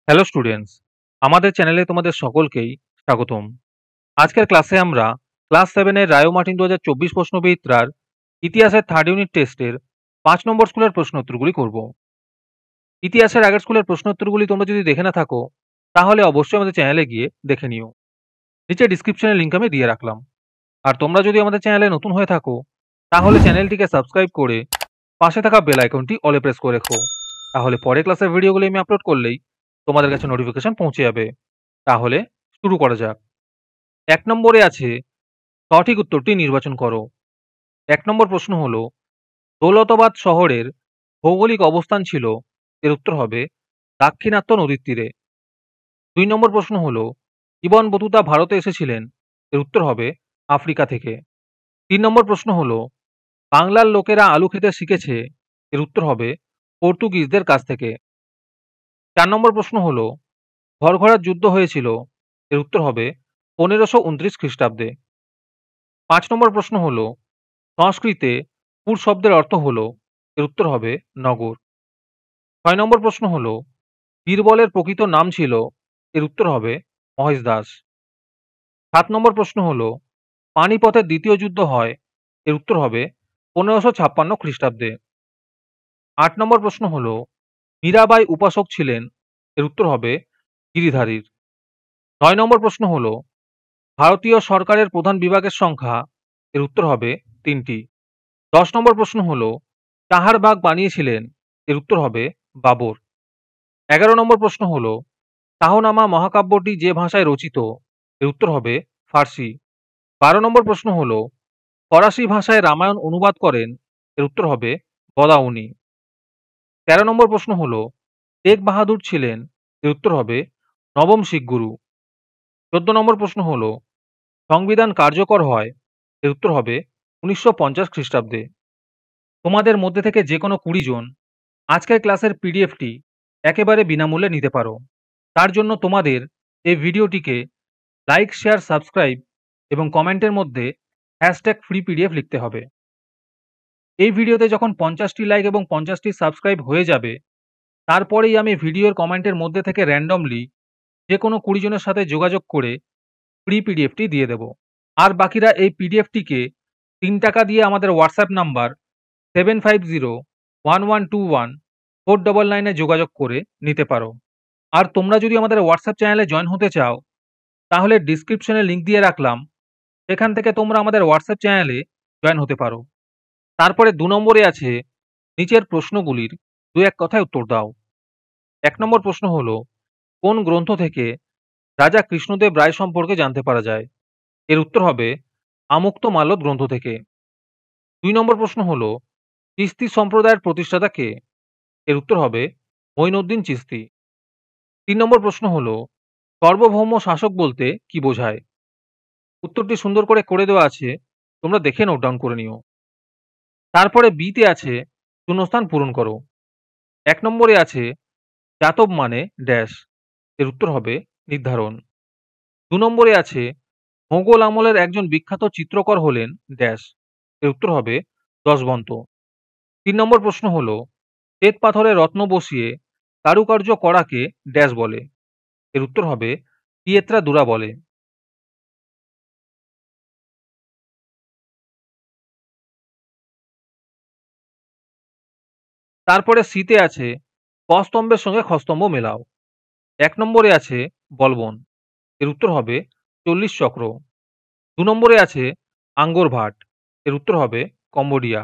Hello students, আমাদের চ্যানেলে তোমাদের সকলকেই স্বাগতম। আজকের ক্লাসে আমরা ক্লাস 7 এর রায়ো মার্টিন 2024 প্রশ্নবিচিত্রার ইতিহাসের থার্ড ইউনিট টেস্টের 5 নম্বর স্কুলের প্রশ্নোত্তরগুলি করব। ইতিহাসের আগের স্কুলের প্রশ্নোত্তরগুলি তোমরা যদি দেখে না থাকো তাহলে অবশ্যই আমাদের চ্যানেলে গিয়ে দেখে নিও। নিচে ডিসক্রিপশনের লিঙ্ক আমি দিয়ে রাখলাম। আর তোমরা যদি আমাদের চ্যানেলে নতুন হয়ে থাকো তাহলে চ্যানেলটিকে সাবস্ক্রাইব করে পাশে থাকা বেল আইকনটি অলে প্রেস করে রেখো। তাহলে পরে ক্লাসের ভিডিওগুলি আমি আপলোড করলেই তোমাদের কাছে নোটিফিকেশন পৌঁছে যাবে। তাহলে শুরু করা যাক। 1 নম্বরে আছে সঠিক উত্তরটি নির্বাচন করো। 1 নম্বর প্রশ্ন হলো দৌলতাবাদ শহরের ভৌগোলিক অবস্থান ছিল, এর উত্তর হবে দাক্ষিণাত্য নদীর তীরে। 2 নম্বর প্রশ্ন হলো ইবন বতুতা ভারতে এসেছিলেন, এর উত্তর হবে আফ্রিকা থেকে। 3 নম্বর প্রশ্ন হলো বাংলার লোকেরা আলু খেতে শিখেছে, এর উত্তর হবে পর্তুগিজদের কাছ থেকে। 4 নম্বর প্রশ্ন হলো ঘরঘরার যুদ্ধ হয়েছিল, এর উত্তর হবে 1529 খ্রিস্টাব্দে। 5 নম্বর প্রশ্ন হলো সংস্কৃতে পুর শব্দের অর্থ হলো, এর উত্তর হবে নগর। 6 নম্বর প্রশ্ন হলো বীরবলের প্রকৃত নাম ছিল, এর উত্তর হবে মহেশ দাস। 7 নম্বর প্রশ্ন হলো পানিপথের দ্বিতীয় যুদ্ধ হয়, এর উত্তর হবে 1556 খ্রিস্টাব্দে। 8 নম্বর প্রশ্ন হলো মীরাবাই উপাসক ছিলেন, এর উত্তর হবে গিরিধারীর। 9 নম্বর প্রশ্ন হলো ভারতীয় সরকারের প্রধান বিভাগের সংখ্যা, এর উত্তর হবে 3টি। 10 নম্বর প্রশ্ন হলো চাহার বাগ বানিয়েছিলেন, এর উত্তর হবে বাবর। 11 নম্বর প্রশ্ন হলো শাহনামা মহাকাব্যটি যে ভাষায় রচিত, এর উত্তর হবে ফার্সি। 12 নম্বর প্রশ্ন হলো ফরাসি ভাষায় রামায়ণ অনুবাদ করেন, এর উত্তর হবে বদাউনি। 13 নম্বর প্রশ্ন হলো তেগ বাহাদুর ছিলেন, এর উত্তর হবে নবম শিখ গুরু। 14 নম্বর প্রশ্ন হলো সংবিধান কার্যকর হয়, এর উত্তর হবে 1950 খ্রিস্টাব্দে। তোমাদের মধ্যে থেকে যে কোনো 20 জন আজকের ক্লাসের পিডিএফটি একেবারে বিনামূল্যে নিতে পারো। তার জন্য তোমাদের এই ভিডিওটিকে লাইক, শেয়ার, সাবস্ক্রাইব এবং কমেন্টের মধ্যে #ফ্রি পিডিএফ লিখতে হবে। এই ভিডিওতে যখন 50টি লাইক এবং 50টি সাবস্ক্রাইব হয়ে যাবে তারপরেই আমি ভিডিওর কমেন্টের মধ্যে থেকে র্যান্ডমলি যে কোনো 20 জনের সাথে যোগাযোগ করে ফ্রি পিডিএফটি দিয়ে দেব। আর বাকিরা এই পিডিএফটিকে 3 টাকা দিয়ে আমাদের হোয়াটসঅ্যাপ নাম্বার 7501121499 এ যোগাযোগ করে নিতে পারো। আর তোমরা যদি আমাদের হোয়াটসঅ্যাপ চ্যানেলে জয়েন হতে চাও তাহলে ডিসক্রিপশনে লিংক দিয়ে রাখলাম, সেখান থেকে তোমরা আমাদের হোয়াটসঅ্যাপ চ্যানেলে জয়েন হতে পারো। তারপরে 2 নম্বরে আছে নিচের প্রশ্নগুলির 2-1 কথায় উত্তর দাও। 1 নম্বর প্রশ্ন হলো কোন গ্রন্থ থেকে রাজা কৃষ্ণদেব রায় সম্পর্কে জানতে পারা যায়, এর উত্তর হবে আমুক্তমাল্যদ গ্রন্থ থেকে। 2 নম্বর প্রশ্ন হলো চিশতি সম্প্রদায়ের প্রতিষ্ঠাতা কে, এর উত্তর হবে মঈনুদ্দিন চিশতি। 3 নম্বর প্রশ্ন হলো সার্বভৌম শাসক বলতে কি বোঝায়, উত্তরটি সুন্দর করে দেওয়া আছে, তোমরা দেখে নোট ডাউন করে নিও। তারপরে বিতে আছে শূন্যস্থান পূরণ করো। 1 নম্বরে আছে জাতব মানে ড্যাশ, এর উত্তর হবে নির্ধারণ। 2 নম্বরে আছে মোগল আমলের একজন বিখ্যাত চিত্রকর হলেন ড্যাশ, এর উত্তর হবে দশবন্ত। 3 নম্বর প্রশ্ন হলো শ্বেত পাথরে রত্ন বসিয়ে কারুকার্য করাকে ড্যাশ বলে, এর উত্তর হবে পিয়েত্রা দুরা বলে। তারপরে সিতে আছে কস্তম্ভের সঙ্গে খস্তম্ভ মেলাও। 1 নম্বরে আছে বলবন, এর উত্তর হবে 40 চক্র। 2 নম্বরে আছে আঙ্গোর ভাট, এর উত্তর হবে কম্বোডিয়া।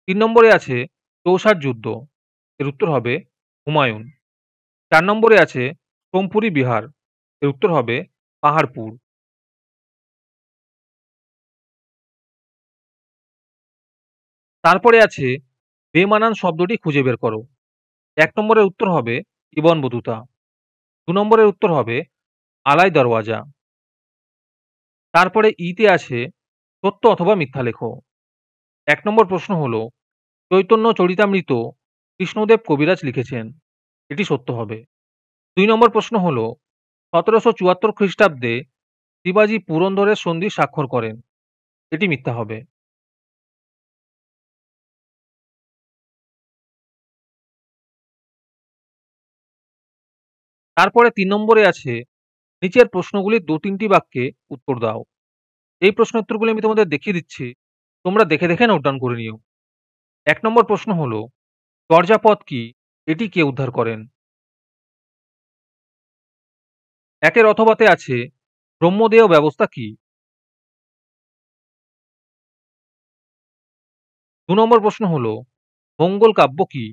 3 নম্বরে আছে চৌসার যুদ্ধ, এর উত্তর হবে হুমায়ুন। 4 নম্বরে আছে সোমপুরি বিহার, এর উত্তর হবে পাহাড়পুর। তারপরে আছে বেমানান শব্দটি খুঁজে বের করো। 1 নম্বরের উত্তর হবে ইবন বতুতা। 2 নম্বরের উত্তর হবে আলাই দরওয়াজা। তারপরে ইতে আছে সত্য অথবা মিথ্যা লেখো। 1 নম্বর প্রশ্ন হলো চৈতন্য চরিতামৃত কৃষ্ণদেব কবিরাজ লিখেছেন, এটি সত্য হবে। 2 নম্বর প্রশ্ন হলো 1774 খ্রিস্টাব্দে শিবাজী পুরন্দরের সন্ধি স্বাক্ষর করেন, এটি মিথ্যা হবে। তারপরে ৩ নম্বরে আছে নিচের প্রশ্নগুলির ২-৩ টি বাক্যে উত্তর দাও। এই প্রশ্নের উত্তরগুলি আমি তোমাদের দেখিয়ে দিচ্ছি। তোমরা দেখে, দেখে নোট ডাউন করে নিও। ১ নম্বর প্রশ্ন হলো, চর্যাপদ কি? এটি কে উদ্ধার করেন? একের অথবাতে আছে ব্রহ্মদেয় ব্যবস্থা কি? ২ নম্বর প্রশ্ন হলো, মঙ্গল কাব্য কি?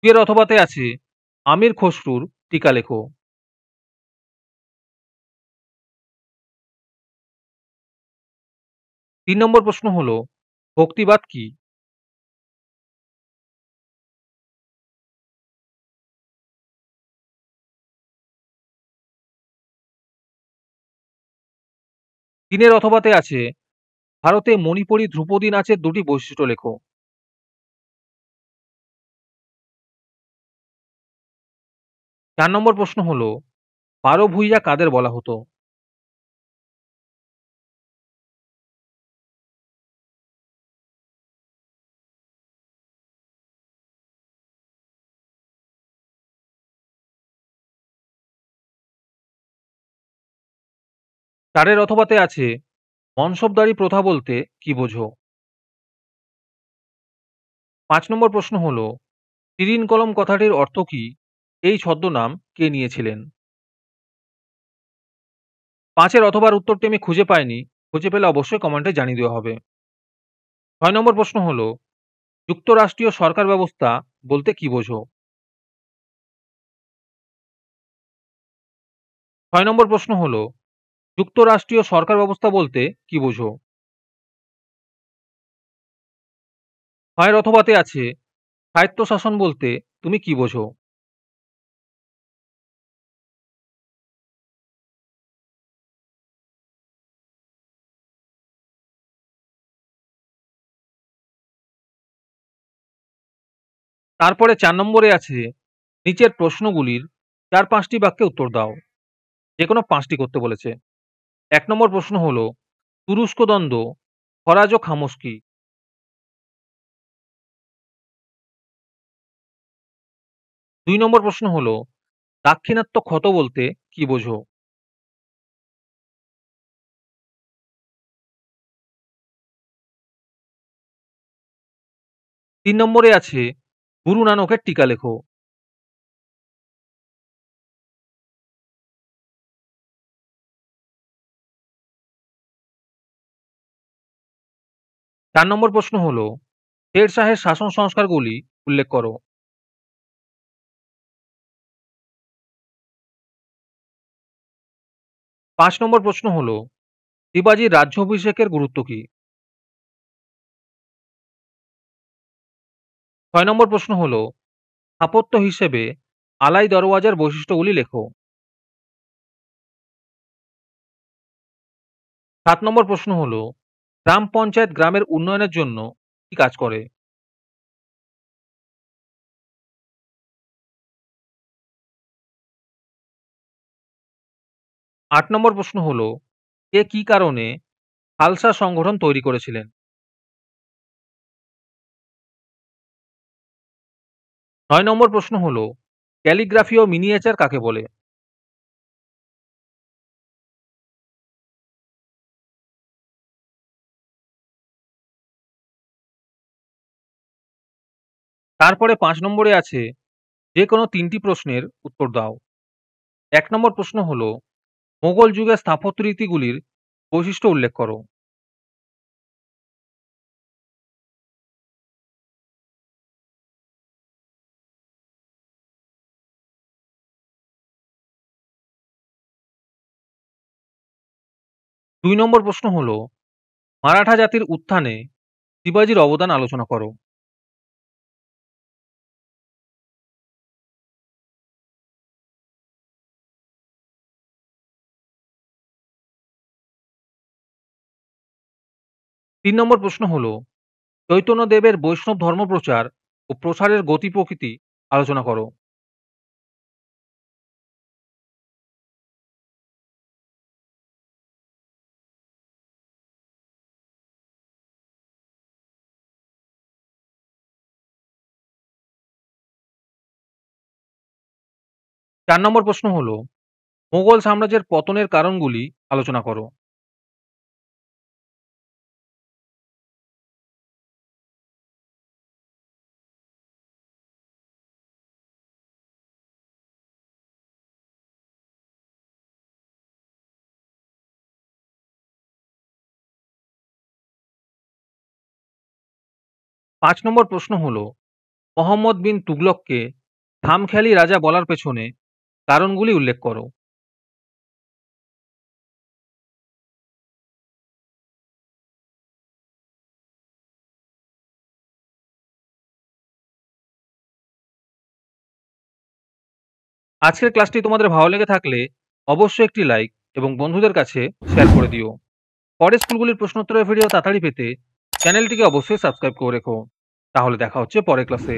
২ এর অথবাতে আছে আমির খসরুর টিকা লেখো। ৩ নম্বর প্রশ্ন হলো, ভক্তিবাদ কি? ৩ এর অথবাতে আছে ভারতে মণিপুরী ধ্রুপদী নাচের ২ টি বৈশিষ্ট্য লেখো। ৪ নম্বর প্রশ্ন হলো, বারো ভূইয়া কাদের বলা হতো? ৪ এর অথবাতে আছে মনসবদারি প্রথা বলতে কি বোঝো? ৫ নম্বর প্রশ্ন হলো, শিরিন কলম কথাটির অর্থ কি? এই ছদ্মনাম কে নিয়েছিলেন? ৫ এর অথবার উত্তরটি আমি খুঁজে পাইনি। খুঁজে পেলে অবশ্যই কমেন্টে জানিয়ে দেওয়া হবে। ৬ নম্বর প্রশ্ন হলো, যুক্তরাষ্ট্রীয় সরকার ব্যবস্থা বলতে কি বোঝো? ৬ নম্বর প্রশ্ন হলো, যুক্তরাষ্ট্রীয় সরকার ব্যবস্থা বলতে কি বোঝো? ৬ এর অথবাতে আছে স্বায়ত্তশাসন বলতে তুমি কি বোঝো? তারপরে ৪ নম্বরে আছে নিচের প্রশ্নগুলির ৪-৫ টি বাক্যে উত্তর দাও। যেকোনো ৫ টি করতে বলেছে। ১ নম্বর প্রশ্ন হলো, তুরস্ক দ্বন্দ্ব ফরাজ ও খামোশ কি? ২ নম্বর প্রশ্ন হলো, দাক্ষিণাত্য ক্ষত বলতে কি বোঝো? ৩ নম্বরে আছে গুরু নানকের টিকা লেখো। ৪ নম্বর প্রশ্ন হলো, শের শাহের শাসন সংস্কারগুলি উল্লেখ করো। ৫ নম্বর প্রশ্ন হলো, শিবাজির রাজ্যাভিষেকের গুরুত্ব কি? ৬ নম্বর প্রশ্ন হলো, স্থাপত্য হিসেবে আলাই দরওয়াজার বৈশিষ্ট্যগুলি লেখো। ৭ নম্বর প্রশ্ন হলো, গ্রাম পঞ্চায়েত গ্রামের উন্নয়নের জন্য কি কাজ করে? ৮ নম্বর প্রশ্ন হলো, কে কি কারণে খালসা সংগঠন তৈরি করেছিলেন? ৯ নম্বর প্রশ্ন হলো, ক্যালিগ্রাফি ও মিনিয়েচার কাকে বলে? তারপরে ৫ নম্বরে আছে যে কোনো ৩ টি প্রশ্নের উত্তর দাও। ১ নম্বর প্রশ্ন হলো, মোগল যুগের স্থাপত্য রীতিগুলির বৈশিষ্ট্য উল্লেখ করো। দুই নম্বর প্রশ্ন হলো, মারাঠা জাতির উত্থানে শিবাজির অবদান আলোচনা করো। তিন নম্বর প্রশ্ন হলো, চৈতন্যদেবের বৈষ্ণব ধর্মপ্রচার ও প্রসারের গতি প্রকৃতি আলোচনা করো। 4 নম্বর প্রশ্ন হলো, মোগল সাম্রাজ্যের পতনের কারণগুলি আলোচনা করো। 5 নম্বর প্রশ্ন হলো, মোহাম্মদ বিন তুগলককে খামখেয়ালি রাজা বলার পেছনে কারণগুলি উল্লেখ করো। আজকের ক্লাসটি তোমাদের ভালো লেগে থাকলে অবশ্যই একটি লাইক এবং বন্ধুদের কাছে শেয়ার করে দিও। পরের স্কুলগুলির প্রশ্নোত্তরের ভিডিও তাড়াতাড়ি পেতে চ্যানেলটিকে অবশ্যই সাবস্ক্রাইব করে রেখো। তাহলে দেখা হচ্ছে পরের ক্লাসে।